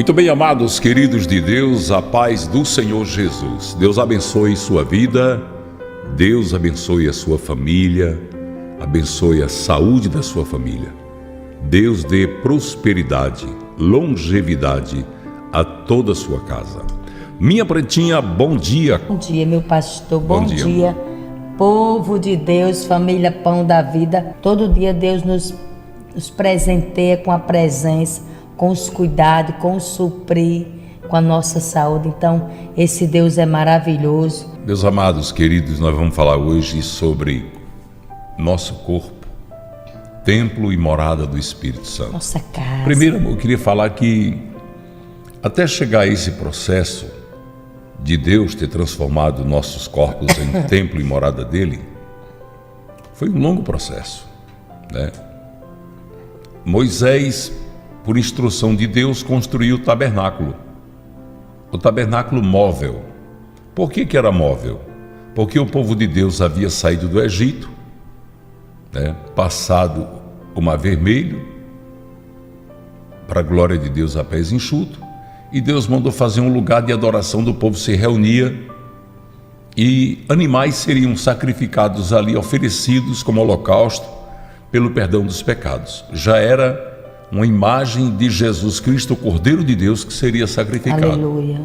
Muito bem, amados, queridos de Deus, a paz do Senhor Jesus. Deus abençoe sua vida, Deus abençoe a sua família, abençoe a saúde da sua família. Deus dê prosperidade, longevidade a toda a sua casa. Minha pretinha, bom dia. Bom dia, meu pastor, bom dia. Povo de Deus, família Pão da Vida. Todo dia Deus nos presenteia com a presença, com os cuidados, com o suprir, com a nossa saúde. Então, esse Deus é maravilhoso. Meus amados, queridos, nós vamos falar hoje sobre nosso corpo, templo e morada do Espírito Santo. Nossa casa. Primeiro, eu queria falar que até chegar a esse processo de Deus ter transformado nossos corpos em templo e morada dele, foi um longo processo, né? Moisés, por instrução de Deus, construiu o tabernáculo móvel. Por que era móvel? Porque o povo de Deus havia saído do Egito, né? Passado o Mar Vermelho, para a glória de Deus a pés enxuto, e Deus mandou fazer um lugar de adoração, do povo se reunia e animais seriam sacrificados ali, oferecidos como holocausto pelo perdão dos pecados. Já era uma imagem de Jesus Cristo, o Cordeiro de Deus, que seria sacrificado. Aleluia.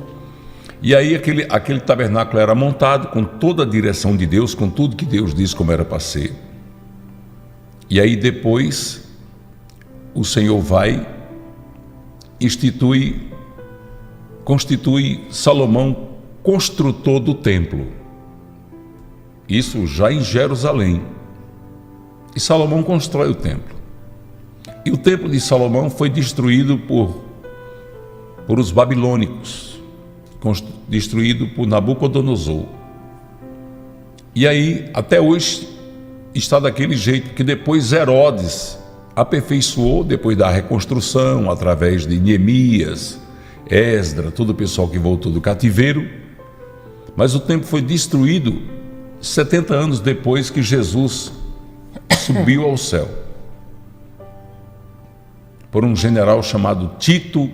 E aí aquele tabernáculo era montado com toda a direção de Deus, com tudo que Deus disse como era para ser. E aí depois o Senhor vai, constitui Salomão construtor do templo. Isso já em Jerusalém. E Salomão constrói o templo. E o templo de Salomão foi destruído por os babilônicos, destruído por Nabucodonosor. E aí, até hoje, está daquele jeito que depois Herodes aperfeiçoou, depois da reconstrução, através de Neemias, Esdra, todo o pessoal que voltou do cativeiro. Mas o templo foi destruído 70 anos depois que Jesus subiu ao céu, por um general chamado Tito,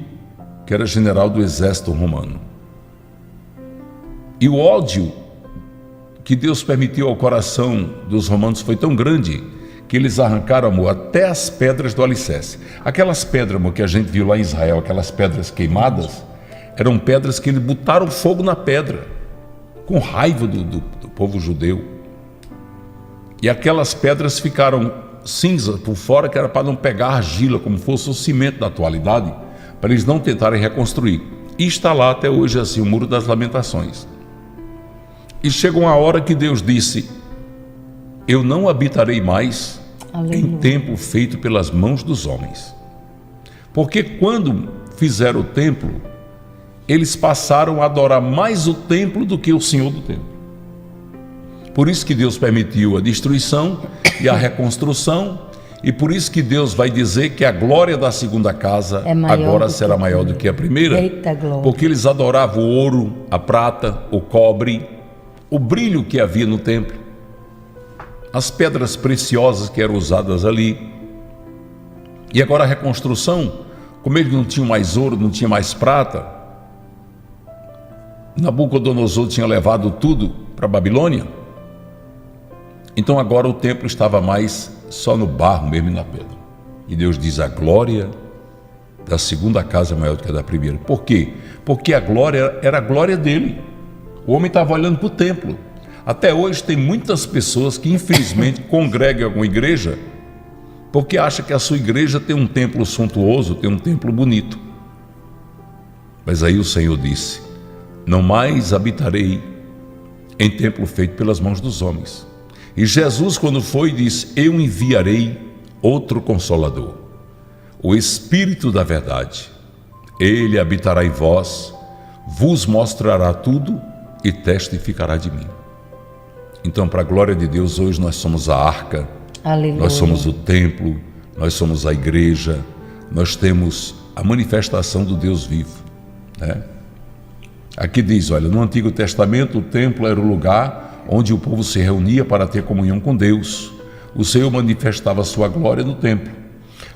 que era general do exército romano. E o ódio que Deus permitiu ao coração dos romanos foi tão grande que eles arrancaram, amor, até as pedras do alicerce. Aquelas pedras, amor, que a gente viu lá em Israel, aquelas pedras queimadas, eram pedras que eles botaram fogo na pedra, com raiva do povo judeu. E aquelas pedras ficaram cinza por fora, que era para não pegar argila, como fosse o cimento da atualidade, para eles não tentarem reconstruir. E está lá até hoje assim o Muro das Lamentações. E chegou uma hora que Deus disse: eu não habitarei mais em templo feito pelas mãos dos homens. Porque quando fizeram o templo, eles passaram a adorar mais o templo do que o Senhor do templo. Por isso que Deus permitiu a destruição e a reconstrução, e por isso que Deus vai dizer que a glória da segunda casa agora será maior do que a primeira. Eita glória. Porque eles adoravam o ouro, a prata, o cobre, o brilho que havia no templo, as pedras preciosas que eram usadas ali. E agora a reconstrução, como eles não tinham mais ouro, não tinha mais prata, Nabucodonosor tinha levado tudo para a Babilônia. Então agora o templo estava mais só no barro mesmo e na pedra. E Deus diz: a glória da segunda casa é maior do que a da primeira. Por quê? Porque a glória era a glória dele. O homem estava olhando para o templo. Até hoje tem muitas pessoas que infelizmente congregam em alguma igreja porque acham que a sua igreja tem um templo suntuoso, tem um templo bonito. Mas aí o Senhor disse: não mais habitarei em templo feito pelas mãos dos homens. E Jesus, quando foi, disse: eu enviarei outro Consolador, o Espírito da verdade. Ele habitará em vós, vos mostrará tudo e testificará de mim. Então, para a glória de Deus, hoje nós somos a arca. Aleluia. Nós somos o templo, nós somos a igreja, nós temos a manifestação do Deus vivo, né? Aqui diz, olha, no Antigo Testamento o templo era o lugar onde o povo se reunia para ter comunhão com Deus. O Senhor manifestava a sua glória no templo.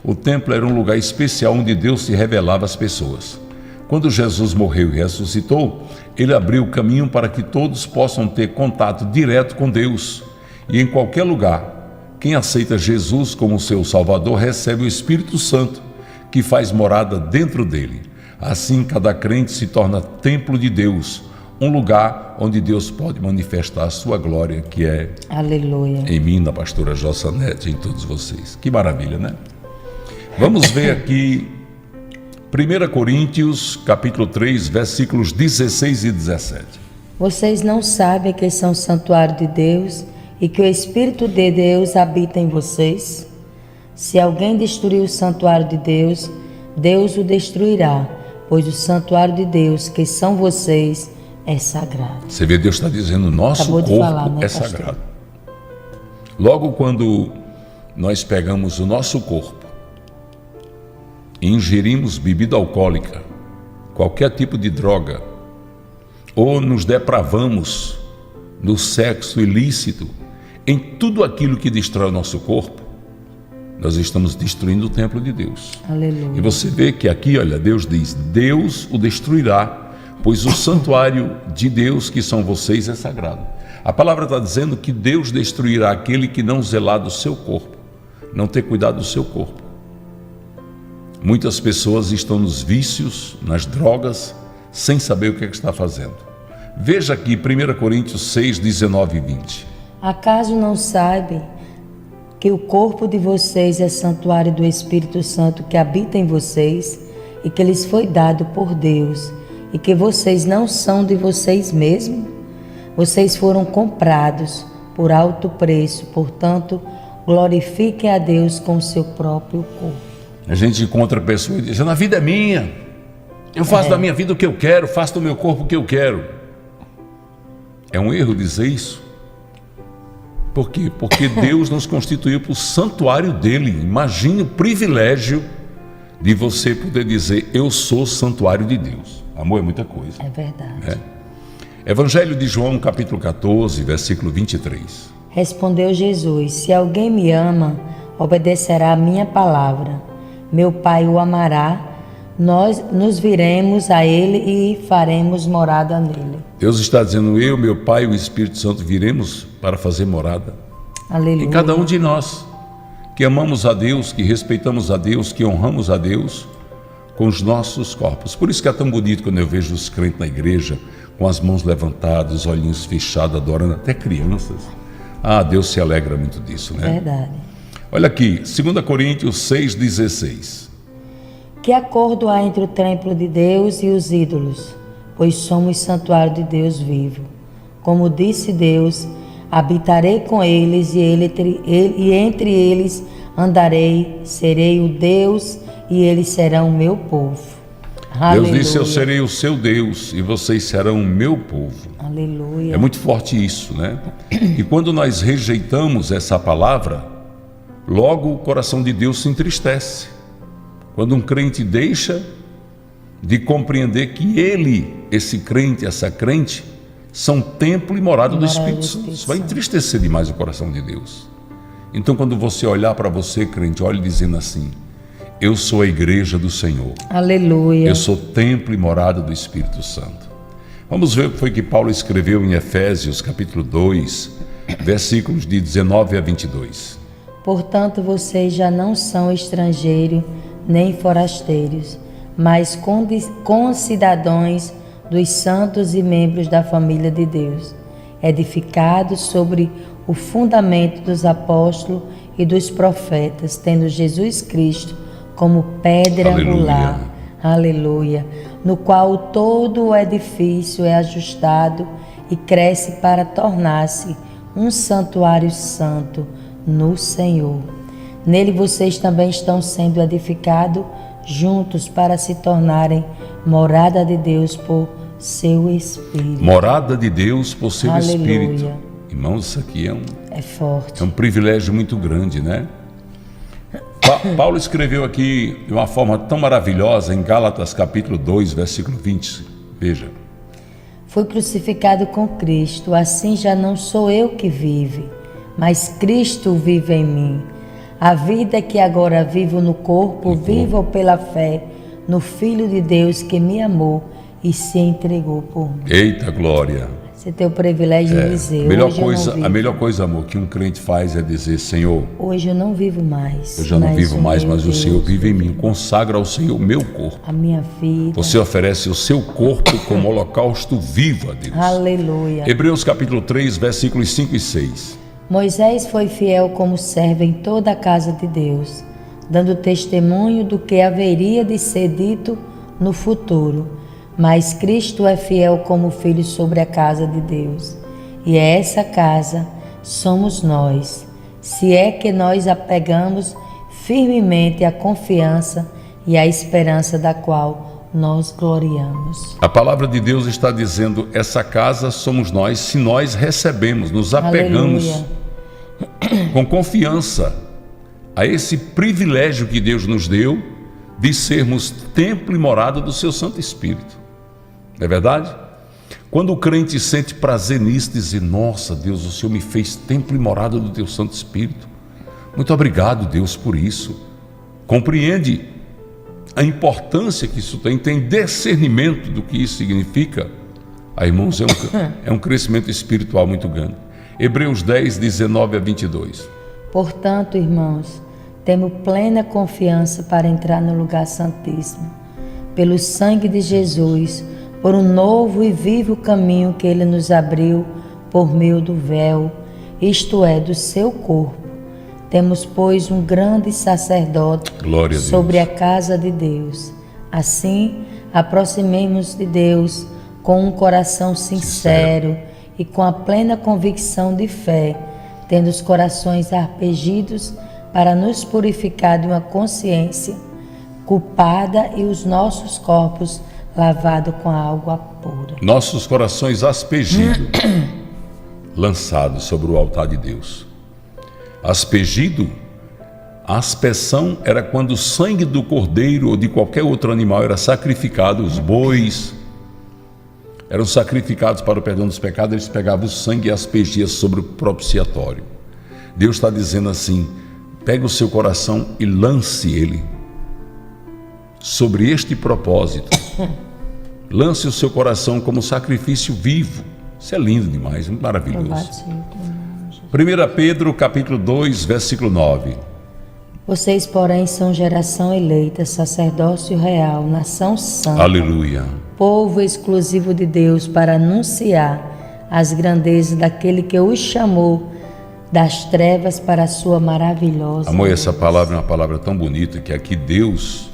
O templo era um lugar especial onde Deus se revelava às pessoas. Quando Jesus morreu e ressuscitou, ele abriu o caminho para que todos possam ter contato direto com Deus. E em qualquer lugar, quem aceita Jesus como seu Salvador recebe o Espírito Santo, que faz morada dentro dele. Assim, cada crente se torna templo de Deus, um lugar onde Deus pode manifestar a sua glória, que é Aleluia. Em mim, na pastora Jossanete, em todos vocês. Que maravilha, né? Vamos ver aqui 1 Coríntios, capítulo 3, versículos 16 e 17. Vocês não sabem que são santuário de Deus e que o Espírito de Deus habita em vocês? Se alguém destruir o santuário de Deus, Deus o destruirá, pois o santuário de Deus, que são vocês, é sagrado. Você vê, Deus está dizendo, nosso corpo é sagrado. Logo quando nós pegamos o nosso corpo e ingerimos bebida alcoólica, qualquer tipo de droga, ou nos depravamos no sexo ilícito, em tudo aquilo que destrói o nosso corpo, nós estamos destruindo o templo de Deus. Aleluia. E você vê que aqui, olha, Deus diz, Deus o destruirá, pois o santuário de Deus, que são vocês, é sagrado. A palavra está dizendo que Deus destruirá aquele que não zelar do seu corpo, não ter cuidado do seu corpo. Muitas pessoas estão nos vícios, nas drogas, sem saber o que é que está fazendo. Veja aqui 1 Coríntios 6, 19 e 20. Acaso não sabem que o corpo de vocês é santuário do Espírito Santo que habita em vocês e que lhes foi dado por Deus e que vocês não são de vocês mesmos? Vocês foram comprados por alto preço, portanto, glorifiquem a Deus com o seu próprio corpo. A gente encontra pessoas dizendo, a vida é minha, eu faço da minha vida o que eu quero, faço do meu corpo o que eu quero. É um erro dizer isso. Por quê? Porque Deus nos constituiu para o santuário dele. Imagine o privilégio de você poder dizer, eu sou santuário de Deus. Amor é muita coisa. É verdade. Né? Evangelho de João, capítulo 14, versículo 23. Respondeu Jesus, se alguém me ama, obedecerá a minha palavra. Meu Pai o amará, nós nos viremos a ele e faremos morada nele. Deus está dizendo, eu, meu Pai e o Espírito Santo viremos para fazer morada. Aleluia. Em cada um de nós, que amamos a Deus, que respeitamos a Deus, que honramos a Deus com os nossos corpos. Por isso que é tão bonito quando eu vejo os crentes na igreja, com as mãos levantadas, olhinhos fechados, adorando, até crianças. Ah, Deus se alegra muito disso, né? Verdade. Olha aqui, 2 Coríntios 6,16. Que acordo há entre o templo de Deus e os ídolos? Pois somos santuário de Deus vivo. Como disse Deus, habitarei com eles e entre eles andarei, serei o Deus e eles serão o meu povo. Aleluia. Deus disse, eu serei o seu Deus e vocês serão o meu povo. Aleluia. É muito forte isso, né? E quando nós rejeitamos essa palavra, logo o coração de Deus se entristece. Quando um crente deixa de compreender que ele, esse crente, essa crente, são templo e morada do Espírito Santo. Isso vai entristecer demais o coração de Deus. Então, quando você olhar para você, crente, olhe dizendo assim, eu sou a igreja do Senhor. Aleluia. Eu sou templo e morada do Espírito Santo. Vamos ver o que foi que Paulo escreveu em Efésios, capítulo 2, versículos de 19 a 22. Portanto, vocês já não são estrangeiros nem forasteiros, mas concidadãos dos santos e membros da família de Deus, edificados sobre o fundamento dos apóstolos e dos profetas, tendo Jesus Cristo como pedra angular, aleluia, no qual todo o edifício é ajustado e cresce para tornar-se um santuário santo no Senhor. Nele vocês também estão sendo edificados juntos para se tornarem morada de Deus por seu Espírito. Morada de Deus por seu Aleluia. Espírito. Irmãos, isso aqui é forte. É um privilégio muito grande, né? Paulo escreveu aqui de uma forma tão maravilhosa em Gálatas capítulo 2, versículo 20. Veja. Fui crucificado com Cristo, assim já não sou eu que vive, mas Cristo vive em mim. A vida que agora vivo no corpo, vivo pela fé no Filho de Deus que me amou e se entregou por mim. Eita glória! Você tem o privilégio de dizer, a melhor coisa, amor, que um crente faz é dizer, Senhor, hoje eu não vivo mais. Eu já não vivo mais, mas o Senhor vive em mim. Consagra ao Senhor o meu corpo. A minha vida. Você oferece o seu corpo como holocausto vivo a Deus. Aleluia. Hebreus capítulo 3, versículos 5 e 6. Moisés foi fiel como servo em toda a casa de Deus, dando testemunho do que haveria de ser dito no futuro. Mas Cristo é fiel como filho sobre a casa de Deus. E essa casa somos nós, se é que nós apegamos firmemente a confiança e a esperança da qual nós gloriamos. A palavra de Deus está dizendo, essa casa somos nós, se nós recebemos, nos apegamos com confiança a esse privilégio que Deus nos deu de sermos templo e morada do seu Santo Espírito. Não é verdade? Quando o crente sente prazer nisso, dizer, nossa Deus, o Senhor me fez templo e morada do teu Santo Espírito. Muito obrigado, Deus, por isso. Compreende a importância que isso tem discernimento do que isso significa. Aí, irmãos, é um crescimento espiritual muito grande. Hebreus 10, 19 a 22. Portanto, irmãos, temos plena confiança para entrar no lugar santíssimo, pelo sangue de Jesus, por um novo e vivo caminho que Ele nos abriu por meio do véu, isto é, do seu corpo. Temos, pois, um grande sacerdote sobre a casa de Deus. Assim, aproximemo-nos de Deus com um coração sincero e com a plena convicção de fé, tendo os corações arrependidos para nos purificar de uma consciência culpada e os nossos corpos lavados com a água pura. Nossos corações aspergidos, lançados sobre o altar de Deus. Aspergido, a aspersão era quando o sangue do cordeiro ou de qualquer outro animal era sacrificado, os bois eram sacrificados para o perdão dos pecados, eles pegavam o sangue e aspergiam sobre o propiciatório. Deus está dizendo assim, pega o seu coração e lance ele sobre este propósito. Lance o seu coração como sacrifício vivo. Isso é lindo demais, muito maravilhoso. 1 Pedro capítulo 2, versículo 9. Vocês, porém, são geração eleita, sacerdócio real, nação santa. Aleluia. Povo exclusivo de Deus, para anunciar as grandezas daquele que os chamou das trevas para a sua maravilhosa. Amor, essa palavra é uma palavra tão bonita que aqui Deus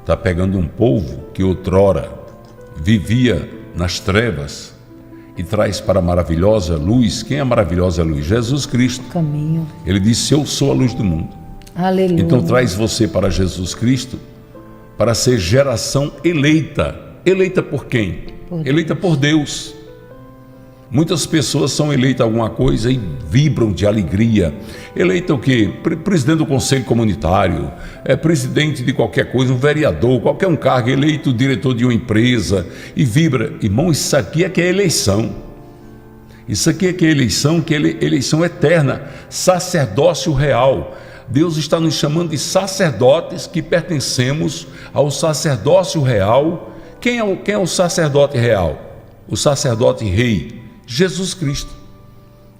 está pegando um povo que outrora vivia nas trevas e traz para a maravilhosa luz. Quem é a maravilhosa luz? Jesus Cristo. O caminho. Ele disse, eu sou a luz do mundo. Aleluia. Então traz você para Jesus Cristo para ser geração eleita. Eleita por quem? Eleita por Deus. Muitas pessoas são eleitas a alguma coisa e vibram de alegria. Eleita o quê? Presidente do Conselho Comunitário, presidente de qualquer coisa, um vereador, qualquer um cargo, eleito diretor de uma empresa e vibra. Irmão, isso aqui é que é eleição. Isso aqui é que é eleição, que é eleição eterna, sacerdócio real. Deus está nos chamando de sacerdotes que pertencemos ao sacerdócio real. Quem é o sacerdote real? O sacerdote rei, Jesus Cristo.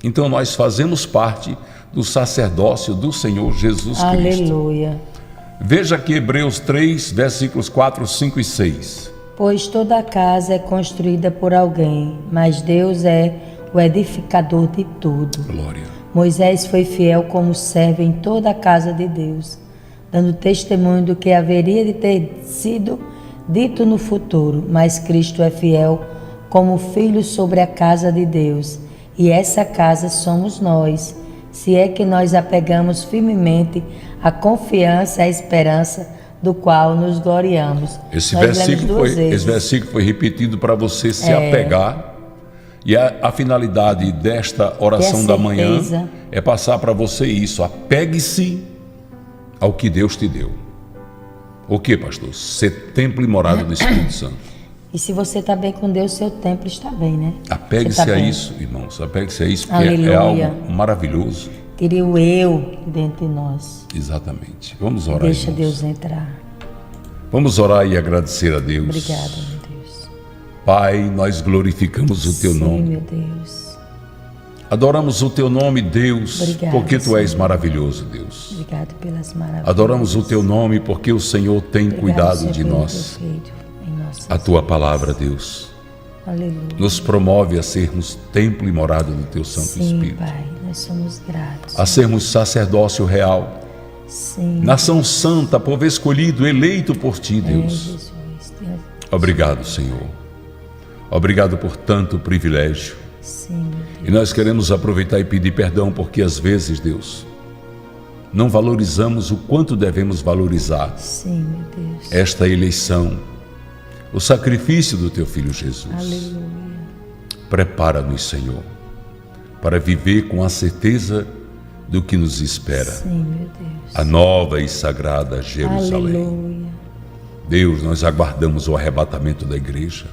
Então nós fazemos parte do sacerdócio do Senhor Jesus Cristo. Aleluia. Veja aqui Hebreus 3, versículos 4, 5 e 6. Pois toda a casa é construída por alguém, mas Deus é o edificador de tudo. Glória. Moisés foi fiel como servo em toda a casa de Deus, dando testemunho do que haveria de ter sido dito no futuro, mas Cristo é fiel como filho sobre a casa de Deus, e essa casa somos nós, se é que nós apegamos firmemente a confiança e a esperança do qual nos gloriamos. Esse versículo foi repetido para você se apegar, e a finalidade desta oração da manhã é passar para você isso, apegue-se ao que Deus te deu. O que, pastor? Ser templo e morada do Espírito Santo. E se você está bem com Deus, seu templo está bem, né? Apegue-se a isso, irmãos. Apegue-se a isso, porque é algo maravilhoso. Queria o eu dentro de nós. Exatamente. Vamos orar, Deixa irmãos. Deus entrar. Vamos orar e agradecer a Deus. Obrigada, meu Deus. Pai, nós glorificamos o Teu nome. Sim, meu Deus. Adoramos o Teu nome, Deus, Obrigada, porque Tu és Senhor. maravilhoso, Deus. Obrigado pelas maravilhas. Adoramos o Teu nome porque o Senhor tem Obrigado, cuidado Senhor, de pelo nós. Teu feito em nossas A Tua vidas. palavra, Deus, Aleluia. nos promove a sermos templo e morada do Teu Santo Sim, Espírito. Pai, nós somos gratos. A sermos sacerdócio real, Sim. nação santa, povo escolhido, eleito por Ti, Deus. Jesus. Deus. Obrigado, Senhor. Obrigado por tanto privilégio. Sim, meu Deus. E nós queremos aproveitar e pedir perdão porque às vezes, Deus, não valorizamos o quanto devemos valorizar Sim, meu Deus. esta eleição, o sacrifício do Teu Filho Jesus. Aleluia. Prepara-nos, Senhor, para viver com a certeza do que nos espera, Sim, meu Deus. a nova e sagrada Jerusalém. Aleluia. Deus, nós aguardamos o arrebatamento da igreja,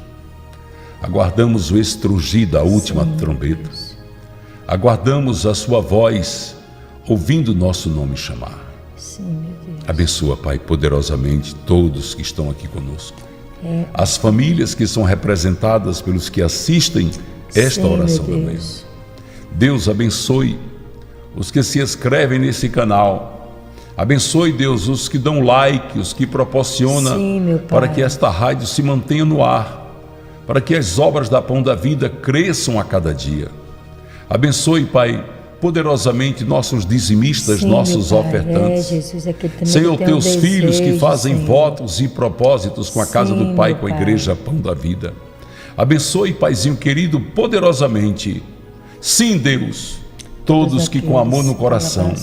aguardamos o estrugir da última Sim, trombeta, Deus. aguardamos a Sua voz, ouvindo o nosso nome chamar. Sim, meu Deus. Abençoa, Pai, poderosamente todos que estão aqui conosco, as famílias que são representadas pelos que assistem esta Sim, oração meu da manhã. Deus. Deus abençoe os que se inscrevem nesse canal. Abençoe, Deus, os que dão like, os que proporcionam Sim, meu Pai. para que esta rádio se mantenha no ar, para que as obras da Pão da Vida cresçam a cada dia. Abençoe, Pai, poderosamente nossos dizimistas, Sim, nossos meu Pai. ofertantes. Jesus, aquele também Senhor, que tem teus filhos que desejo, fazem Senhor. votos e propósitos com a casa Sim, do Pai, meu com a Pai. igreja Pão da Vida. Abençoe, Paizinho querido, poderosamente. Sim, Deus, todos que com amor no coração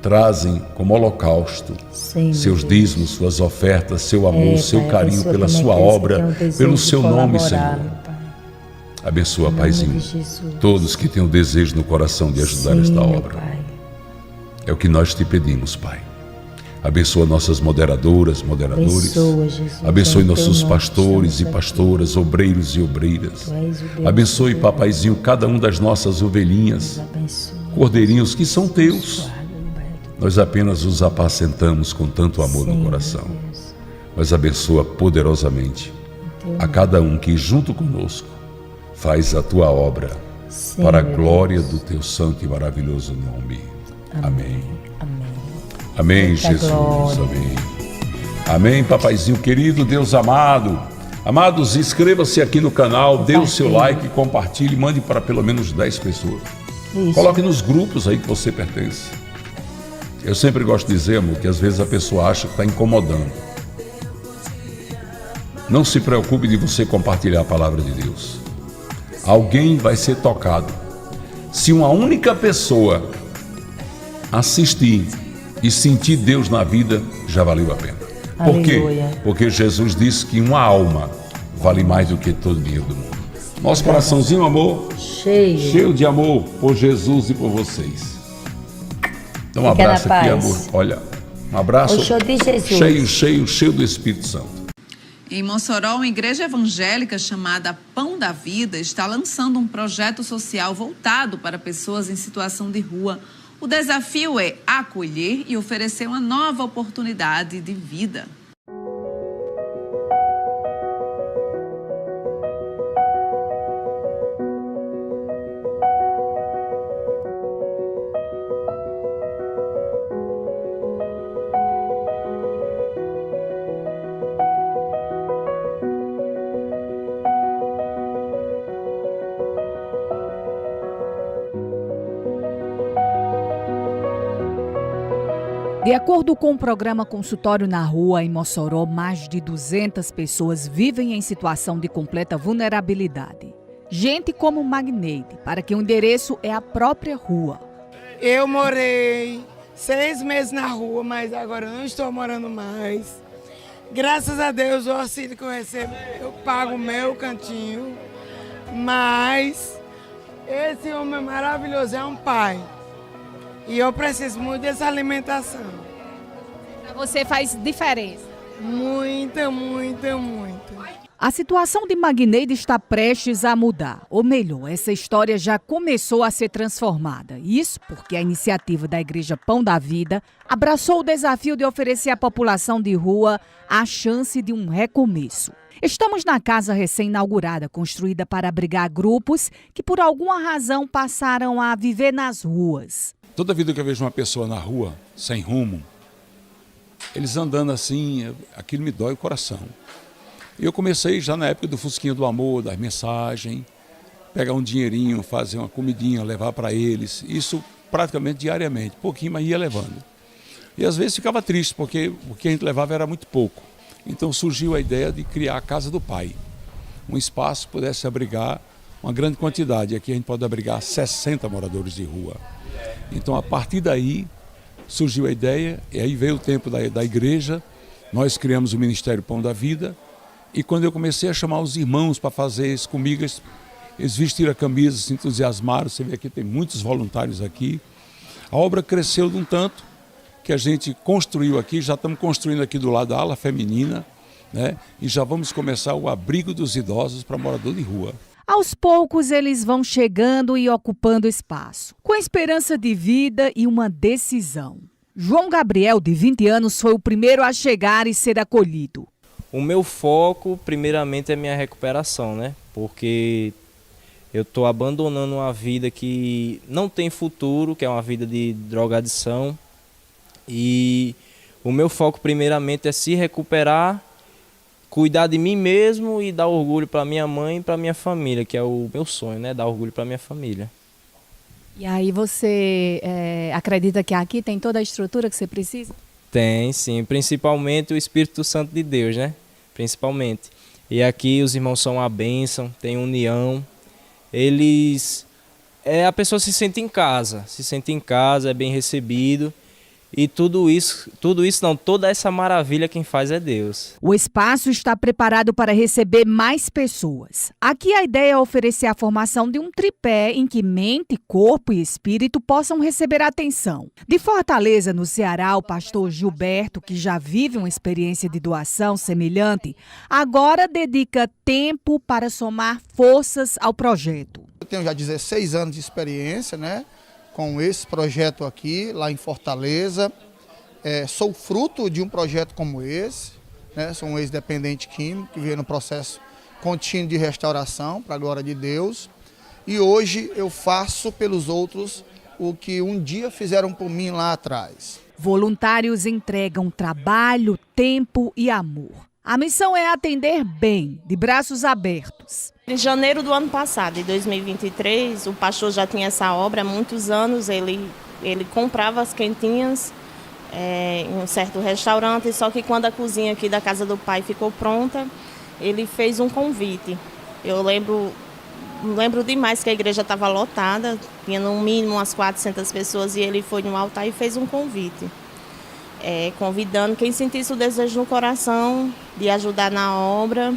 trazem como holocausto Sim, seus meu Deus. dízimos, suas ofertas, seu amor, seu Pai, carinho abençoa pela também sua aqueles que obra, têm o desejo pelo de seu nome, colaborar, Senhor. meu Pai. Abençoa, Em nome Paizinho, de Jesus. todos que têm o desejo no coração de ajudar Sim, esta meu obra. Pai. É o que nós te pedimos, Pai. Abençoa nossas moderadoras, moderadores. Abençoa, Jesus. Abençoe Em teu nossos nome pastores e estamos pastoras, obreiros e obreiras. Tu és o Deus Abençoe, que Papaizinho, cada um das nossas ovelhinhas, nos abençoa. cordeirinhos que são teus. Guarda, Pai. Nós apenas os apacentamos com tanto amor Sim, no meu coração. Deus. Mas abençoa poderosamente Em teu a cada um que junto conosco faz a tua obra Sim, para a meu glória Deus. do teu santo e maravilhoso nome. Amém. Amém. Amém, Muita Jesus. glória. Amém. Amém, papaizinho querido, Deus amado. Amados, inscreva-se aqui no canal, dê o seu like, compartilhe, mande para pelo menos 10 pessoas. Isso. Coloque nos grupos aí que você pertence. Eu sempre gosto de dizer, amor, que às vezes a pessoa acha que está incomodando. Não se preocupe de você compartilhar a palavra de Deus. Alguém vai ser tocado. Se uma única pessoa assistir e sentir Deus na vida, já valeu a pena. Por quê? Aleluia. Porque Jesus disse que uma alma vale mais do que todo o dinheiro do mundo. Nosso coraçãozinho, amor, Cheio. cheio de amor por Jesus e por vocês. Então um Fica na abraço aqui, paz. amor. Olha, um abraço O show de Jesus. cheio do Espírito Santo. Em Mossoró, uma igreja evangélica chamada Pão da Vida está lançando um projeto social voltado para pessoas em situação de rua. O desafio é acolher e oferecer uma nova oportunidade de vida. De acordo com o programa Consultório na Rua, em Mossoró, mais de 200 pessoas vivem em situação de completa vulnerabilidade. Gente como Magneide, para quem o endereço é a própria rua. Eu morei 6 meses na rua, mas agora não estou morando mais. Graças a Deus, o auxílio que eu recebo, eu pago o meu cantinho. Mas esse homem maravilhoso é um pai. E eu preciso muito dessa alimentação. Para você faz diferença. Muita, muita, muita. A situação de Magneide está prestes a mudar, ou melhor, essa história já começou a ser transformada. Isso porque a iniciativa da Igreja Pão da Vida abraçou o desafio de oferecer à população de rua a chance de um recomeço. Estamos na casa recém-inaugurada, construída para abrigar grupos que por alguma razão passaram a viver nas ruas. Toda vida que eu vejo uma pessoa na rua, sem rumo, eles andando assim, aquilo me dói o coração. Eu comecei já na época do Fusquinha do Amor, das mensagens, pegar um dinheirinho, fazer uma comidinha, levar para eles. Isso praticamente diariamente, pouquinho, mas ia levando. E às vezes ficava triste, porque o que a gente levava era muito pouco. Então surgiu a ideia de criar a Casa do Pai. Um espaço que pudesse abrigar uma grande quantidade. Aqui a gente pode abrigar 60 moradores de rua. Então a partir daí surgiu a ideia, e aí veio o tempo da igreja, nós criamos o Ministério Pão da Vida. E quando eu comecei a chamar os irmãos para fazer isso comigo, eles vestiram a camisa, se entusiasmaram. Você vê aqui, tem muitos voluntários aqui. A obra cresceu de um tanto que a gente construiu aqui, já estamos construindo aqui do lado da ala feminina, né? E já vamos começar o abrigo dos idosos para morador de rua. Aos poucos eles vão chegando e ocupando espaço, com esperança de vida e uma decisão. João Gabriel, de 20 anos, foi o primeiro a chegar e ser acolhido. O meu foco, primeiramente, é minha recuperação, né? Porque eu estou abandonando uma vida que não tem futuro, que é uma vida de drogadição. E o meu foco, primeiramente, é se recuperar, cuidar de mim mesmo e dar orgulho para minha mãe e para minha família, que é o meu sonho, né? Dar orgulho para minha família. E aí você acredita que aqui tem toda a estrutura que você precisa? Tem, sim. Principalmente o Espírito Santo de Deus, né? Principalmente. E aqui os irmãos são uma bênção, tem união. A pessoa se sente em casa, é bem recebido. E toda essa maravilha quem faz é Deus. O espaço está preparado para receber mais pessoas. Aqui a ideia é oferecer a formação de um tripé em que mente, corpo e espírito possam receber atenção. De Fortaleza, no Ceará, o pastor Gilberto, que já vive uma experiência de doação semelhante, agora dedica tempo para somar forças ao projeto. Eu tenho já 16 anos de experiência, né? Com esse projeto aqui, lá em Fortaleza. Sou fruto de um projeto como esse, né? Sou um ex-dependente químico que veio no processo contínuo de restauração, para a glória de Deus. E hoje eu faço pelos outros o que um dia fizeram por mim lá atrás. Voluntários entregam trabalho, tempo e amor. A missão é atender bem, de braços abertos. Em janeiro do ano passado, de 2023, o pastor já tinha essa obra há muitos anos. Ele comprava as quentinhas em um certo restaurante, só que quando a cozinha aqui da Casa do Pai ficou pronta, ele fez um convite. Eu lembro demais que a igreja estava lotada, tinha no mínimo umas 400 pessoas, e ele foi no altar e fez um convite. Convidando quem sentisse o desejo no coração de ajudar na obra,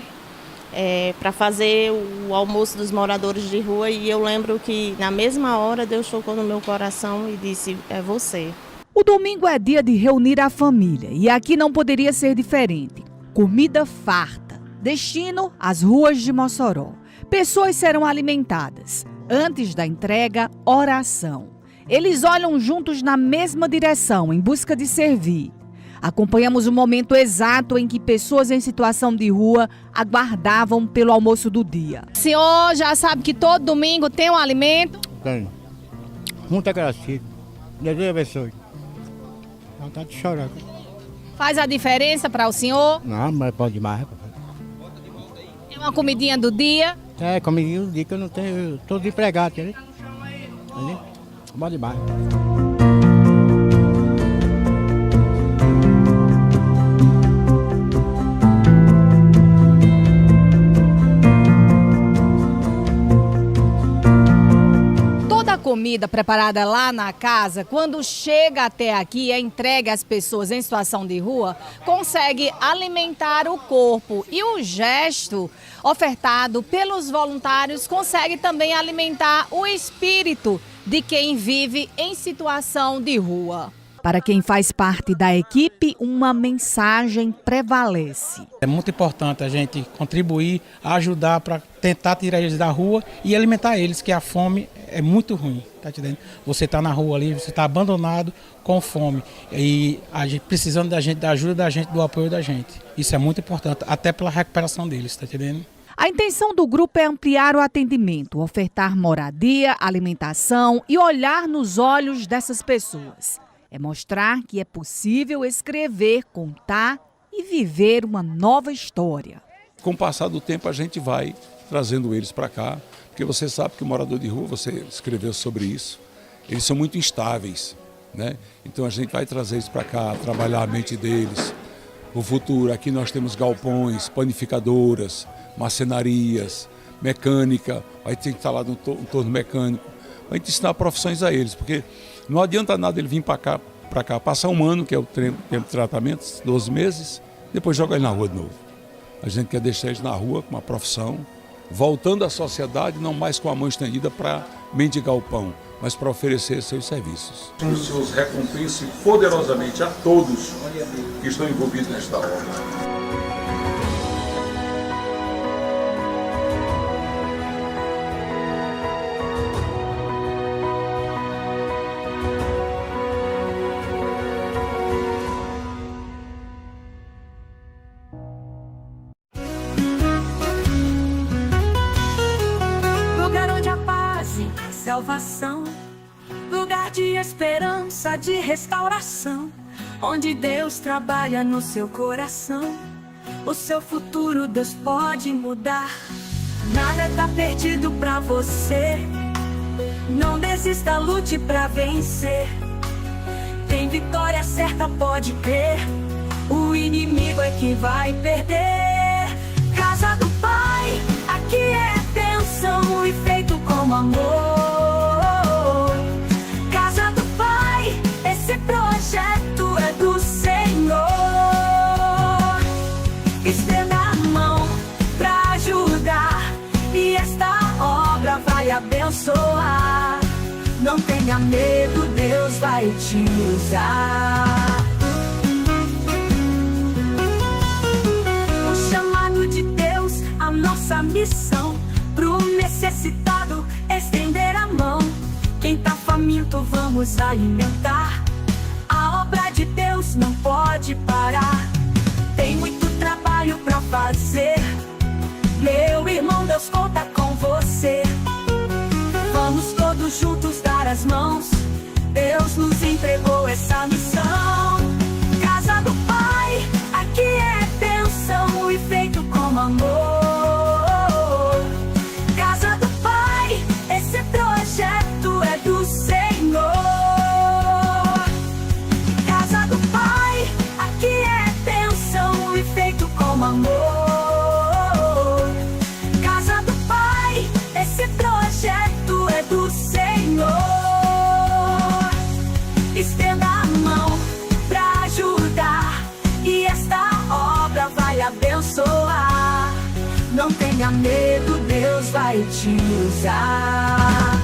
para fazer o almoço dos moradores de rua. E eu lembro que na mesma hora Deus tocou no meu coração e disse: é você. O domingo é dia de reunir a família e aqui não poderia ser diferente. Comida farta, destino às ruas de Mossoró. Pessoas serão alimentadas. Antes da entrega, oração. Eles olham juntos na mesma direção, em busca de servir. Acompanhamos o momento exato em que pessoas em situação de rua aguardavam pelo almoço do dia. O senhor já sabe que todo domingo tem um alimento? Tem. Muita graça. Deus abençoe. Vontade de chorar. Faz a diferença para o senhor? Não, mas pode demais. Tem uma comidinha do dia? Comidinha do dia que eu não tenho. Estou desempregado, entendeu? Bom demais. Toda a comida preparada lá na casa, quando chega até aqui e é entregue às pessoas em situação de rua, consegue alimentar o corpo. E o gesto ofertado pelos voluntários consegue também alimentar o espírito de quem vive em situação de rua. Para quem faz parte da equipe, uma mensagem prevalece. É muito importante a gente contribuir, ajudar para tentar tirar eles da rua e alimentar eles, que a fome é muito ruim, tá entendendo? Você está na rua ali, você está abandonado com fome e a gente precisando da gente, da ajuda da gente, do apoio da gente. Isso é muito importante, até pela recuperação deles, tá entendendo? A intenção do grupo é ampliar o atendimento, ofertar moradia, alimentação e olhar nos olhos dessas pessoas. É mostrar que é possível escrever, contar e viver uma nova história. Com o passar do tempo a gente vai trazendo eles para cá, porque você sabe que o morador de rua, você escreveu sobre isso, eles são muito instáveis, né? Então a gente vai trazer eles para cá, trabalhar a mente deles. O futuro, aqui nós temos galpões, panificadoras, marcenarias, mecânica, vai ter que estar lá no torno mecânico, vai ensinar profissões a eles, porque não adianta nada ele vir para cá, passar um ano, que é o tempo de tratamento, 12 meses, depois joga ele na rua de novo. A gente quer deixar eles na rua com uma profissão, voltando à sociedade, não mais com a mão estendida para mendigar o pão, mas para oferecer seus serviços. Que o Senhor os recompense poderosamente a todos que estão envolvidos nesta obra. Salvação, lugar de esperança, de restauração, onde Deus trabalha no seu coração. O seu futuro Deus pode mudar. Nada tá perdido pra você. Não desista, lute pra vencer. Tem vitória certa, pode crer. O inimigo é que vai perder. Casa do Pai, aqui é bênção e feito com amor. Esse projeto é do Senhor. Estenda a mão pra ajudar e esta obra vai abençoar. Não tenha medo, Deus vai te usar. O chamado de Deus, a nossa missão, pro necessitado estender a mão. Quem tá faminto vamos alimentar. A obra de Deus não pode parar. Tem muito trabalho pra fazer. Meu irmão, Deus conta com você. Vamos todos juntos dar as mãos. Deus nos entregou essa missão. Casa do Pai, aqui é bênção e feito com amor. Casa do Pai, esse projeto é do Senhor. Casa do Pai, aqui é bênção e feito com amor. Casa do Pai, esse projeto é do Senhor. Estenda a mão pra ajudar e esta obra vai abençoar. Não tenha medo, Deus vai te usar.